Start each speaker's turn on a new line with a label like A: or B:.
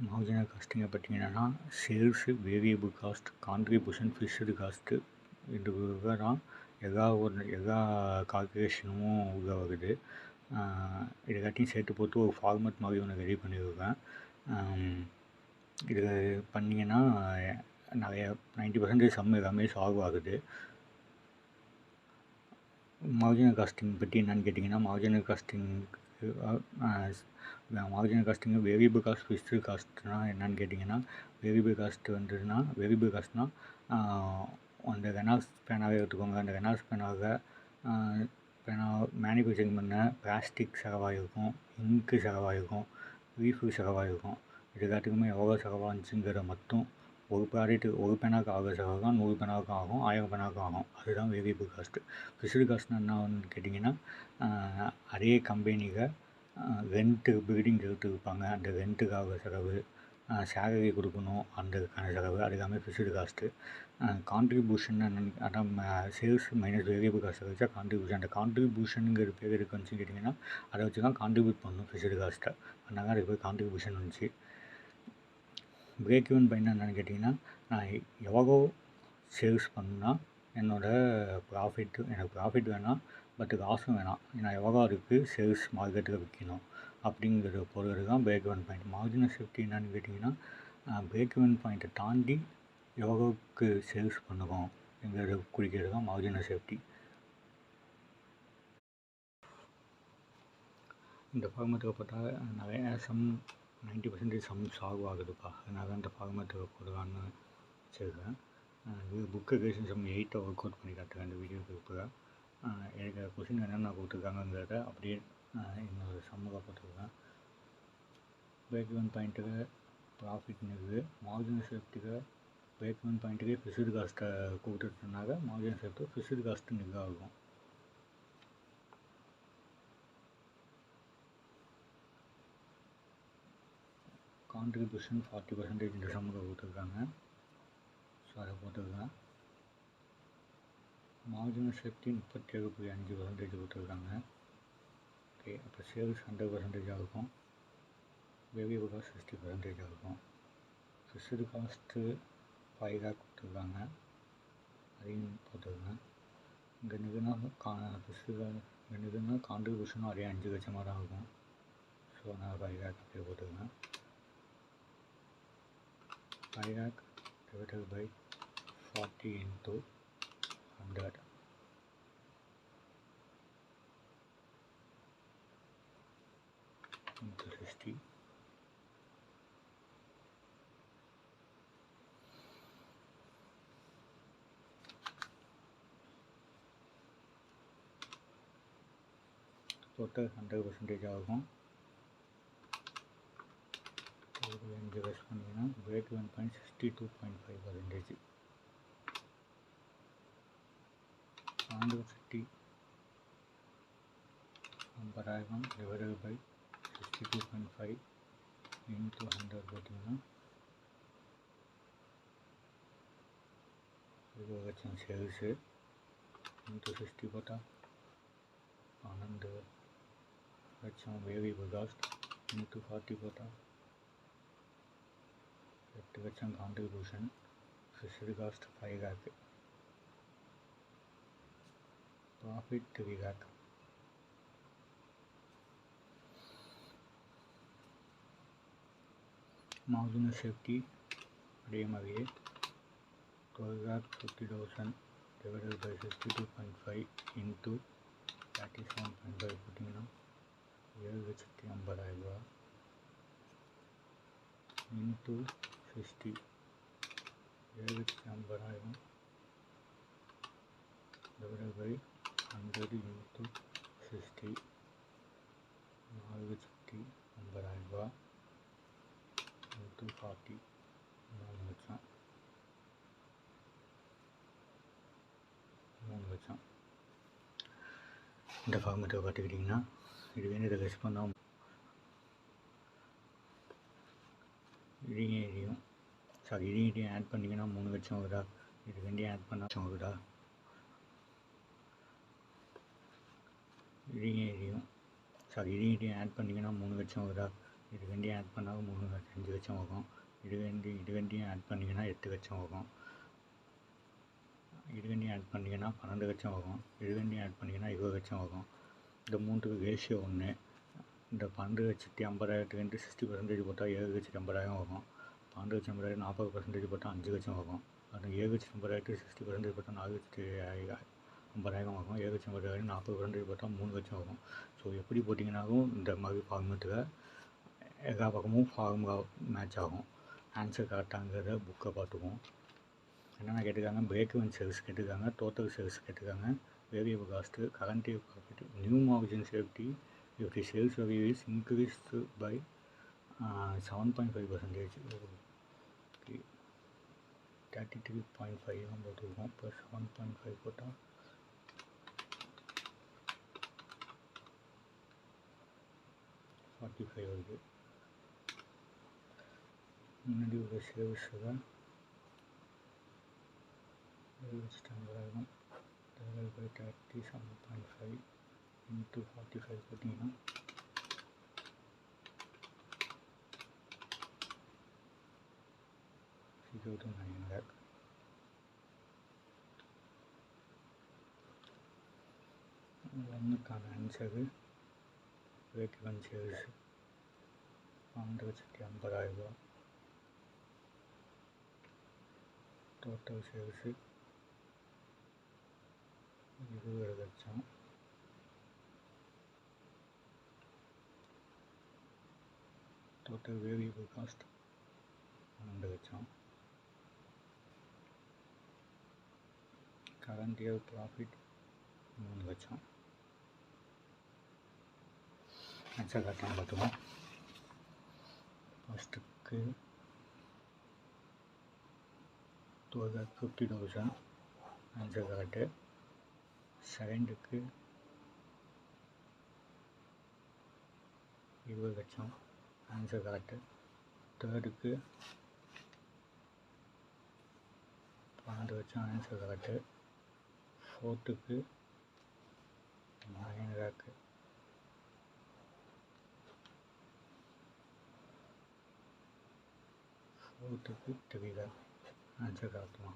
A: Marginal காஸ்டிங்கை பற்றி என்னென்னா sales, variable cost, contribution, fixed cost இது தான் எல்லா கால்குலேஷனும் உள்ளே வருது. இது எல்லாத்தையும் சேர்த்து போட்டு ஒரு ஃபார்மேட் மாதிரி ஒன்று ரெடி பண்ணியிருக்கேன். இதில் பண்ணிங்கன்னா நிறைய 90% சம் எல்லாமே சால்வ் ஆகுது. மார்ஜினல் காஸ்டிங் பற்றி என்னென்னு கேட்டிங்கன்னா, marginal costing variable cost, fixed காஸ்ட்னால் என்னென்னு கேட்டிங்கன்னா, வேரியபிள் காஸ்ட்னால் அந்த ரெனால்ட்ஸ் பேனாவே எடுத்துக்கோங்க. அந்த ரெனால்ட்ஸ் பேனா மேனுஃபேக்சரிங் பண்ண பிளாஸ்டிக் செலவாகிருக்கும், இங்க்கு செலவாகிருக்கும், ரீஃபில் செலவாகிருக்கும். இது எல்லாத்துக்குமே எவ்வளோ செலவாச்சுங்கிறத மட்டும் ஒரு பேனாவுக்கு ஆகிற செலவு தான் 100 பேனாவுக்கும் ஆகும், 1000 பேனாவுக்கும் ஆகும். அதுதான் வேரியபிள் காஸ்ட்டு. ஃபிக்ஸ்டு காஸ்ட்னா என்னன்னு கேட்டிங்கன்னா, அதே கம்பெனியில் பில்டிங் எடுத்துருப்பாங்க, அந்த ரெண்ட்டுக்கு ஆகிற செலவு, சேலரி கொடுக்கணும், அதுக்கான செலவு, அது எல்லாமே ஃபிக்ஸ்டு காஸ்ட்டு. கான்ட்ரிபியூஷன் அதான் சேல்ஸ் மைனஸ் வேரியபிள் காஸ்ட்டை வச்சா கான்ட்ரிபியூஷன். அந்த கான்ட்ரிபியூஷனுங்கிற பேர் எதுக்கு வந்துச்சுன்னு கேட்டிங்கன்னா, அதை வச்சு தான் கான்ட்ரிபியூட் பண்ணணும் ஃபிக்ஸ்டு காஸ்ட்டை. அதனால அதுக்கு பேர் கான்ட்ரிபியூஷன் வந்துச்சு. பிரேக் ஈவன் பாயிண்ட் என்னென்னு கேட்டிங்கன்னா, நான் எவ்வளோ சேல்ஸ் பண்ணால் எனக்கு ப்ராஃபிட் வேணாம், பட் லாஸும் வேணாம். நான் எவ்வளோ அதுக்கு சேல்ஸ் மார்க்கெட்டில் விற்கணும் அப்படிங்கிறத பொறுத்து தான் break even point. Marginal safety என்னென்னு கேட்டிங்கன்னா, பிரேக் ஈவன் பாயிண்ட்டை தாண்டி எவ்வளோக்கு சேல்ஸ் பண்ணுறோம் எங்கிறத குறிக்கிறது தான் மார்ஜினல் சேஃப்டி. இந்த ஃபார்மேட்டில் பார்த்தா நிறைய 90% சம் சால்வ் ஆகுதுப்பா. அதனால தான் இந்த ஃபார்மேட்டில் போடலான்னு வச்சுருக்கேன். இது book relation sum 8 work out பண்ணி காட்டுறேன் இந்த வீடியோ குரூப்பில். எனக்கு கொஷின் என்னென்ன கொடுத்துருக்காங்கிறத அப்படியே என்னோட சம்மில் போட்டுருக்கேன். பிரேக் ஈவன் பாயிண்ட்டுக்கு ப்ராஃபிட் நிறுவு, மார்ஜினல் சேஃப்டிக்கு பிரேக் ஈவன் பாயிண்ட்டுக்கே ஃபிக்ஸ்டு காஸ்ட்டை கொடுத்துட்டனால மார்ஜினல் சேஃப்டி ஃபிக்ஸ்டு காஸ்ட்டு நிறுவ ஆகும். கான்ட்ரிபியூஷன் 40% இந்த சம்மில் கொடுத்துருக்காங்க. ஸோ அதை போட்டுருக்கேன். மார்ஜினல் சேஃப்டி 37.5% கொடுத்துருக்காங்க. ஓகே, அப்போ சேல்ஸ் 100% இருக்கும், வேரியபிள் காஸ்ட் 60% இருக்கும். ஃபிக்ஸ்டு காஸ்ட்டு 5 lakh கொடுத்துருக்காங்க, அதையும் போட்டுருக்கேன். இங்கே நிறுவனா கான்ட்ரிபியூஷனும் அதே 5 லட்சமாக தான் இருக்கும். ஸோ நான் 5 lakh அப்படியே போட்டுருக்கேன். 5 lakh divided by 40 into 100 into 60. Total 100% ஆகும். 5 வெஸ்ட் பண்ணிங்கன்னா break even point 62.5%. 50,000 divided by 62.5 into 100 போட்டிங்கன்னா 1 லட்சம் சேல்ஸு into 60 போட்டால் 12 லட்சம் வேரியபிள் காஸ்ட் into 40 போட்டால் 8 லட்சம் contribution, fixed cost 5 lakh, profit 3 lakh. Marginal safety அதே மாதிரியே 12,50,000 divided by 62.5 into 37.5 போட்டிங்கன்னா 7,50,000 into 60, 7,50,000 divided by 100 into 60, 4,50,000 into 40, 3 லட்சம். இந்த ஃபார்மேட்டை பார்த்துக்கிட்டிங்கன்னா இது வேண்டியதை ரெஸ்ட் பண்ணால் இதையும் ஆட் பண்ணிங்கன்னா 3 லட்சம் வருதா, இது வேண்டிய ஆட் பண்ண லட்சம் வருதா, இதையும் ஆட் பண்ணிங்கன்னா 3 லட்சம் வருதா, இது ரெண்டையும் ஆட் பண்ணால் 5 லட்சம் வரும். இது ரெண்டையும் ஆட் பண்ணிங்கன்னா 8 லட்சம் வரும். இது ரெண்டையும் ஆட் பண்ணிங்கன்னா 12 லட்சம் வரும். இது ரெண்டையும் ஆட் பண்ணிங்கன்னா 20 லட்சம் வரும். இந்த மூன்றுக்கு ரேஷியோ ஒன்று. இந்த 12,50,000 60% போட்டால் 7,80,000 வரும். 12,50,000 40% போட்டால் 5 லட்சம் வரும். அது 7,80,000 60% போட்டால் 4,50,000 வரும். 7,80,000 40% போட்டால் 3 லட்சம் வரும். ஸோ எப்படி போட்டிங்கனாலும் இந்த மாதிரி ஃபார்மேட்டில் எல்லா பக்கமும் ஃபார்முலா மேட்ச் ஆகும். ஆன்சர் கரெக்டாங்கிறத புக்கை பார்த்துக்குவோம். என்னென்ன கேட்டிருக்காங்க, பிரேக் ஈவன் சேல்ஸ் கேட்டிருக்காங்க, டோட்டல் சேல்ஸ் கேட்டிருக்காங்க, variable cost, current year profit, new margin safety if the sales value is increased by 7.5%. Okay. 33.5 போட்டுருக்கோம். ப்ளஸ் 7.5 போட்டால் 45 வருது. முன்னாடி ஒரு சேல்ஸில் 7,50,000 by 37.5 into 45 போட்டிங்கன்னா 9 lakh. ஒன்றுக்கான answer break even sales 12,50,000. Total sales 20 லட்சம். டோட்டல் வேரியபிள் காஸ்ட் 12 லட்சம். கரண்ட் இயர் ப்ராஃபிட் 3 லட்சம். ஆன்சர் கரெக்டாக பார்த்துவோம். ஃபஸ்ட்டுக்கு 2,50,000 ஆன்சர் கரெக்டு. செகண்டுக்கு 20 லட்சம் ஆன்சர் கரெக்டு. தேர்டுக்கு 12 லட்சம் ஆன்சர் கரெக்டு. ஃபோர்த்துக்கு 9 lakh. ஃபோர்த்துக்கு 3 lakh ஆன்சர் கரெக்டுமா.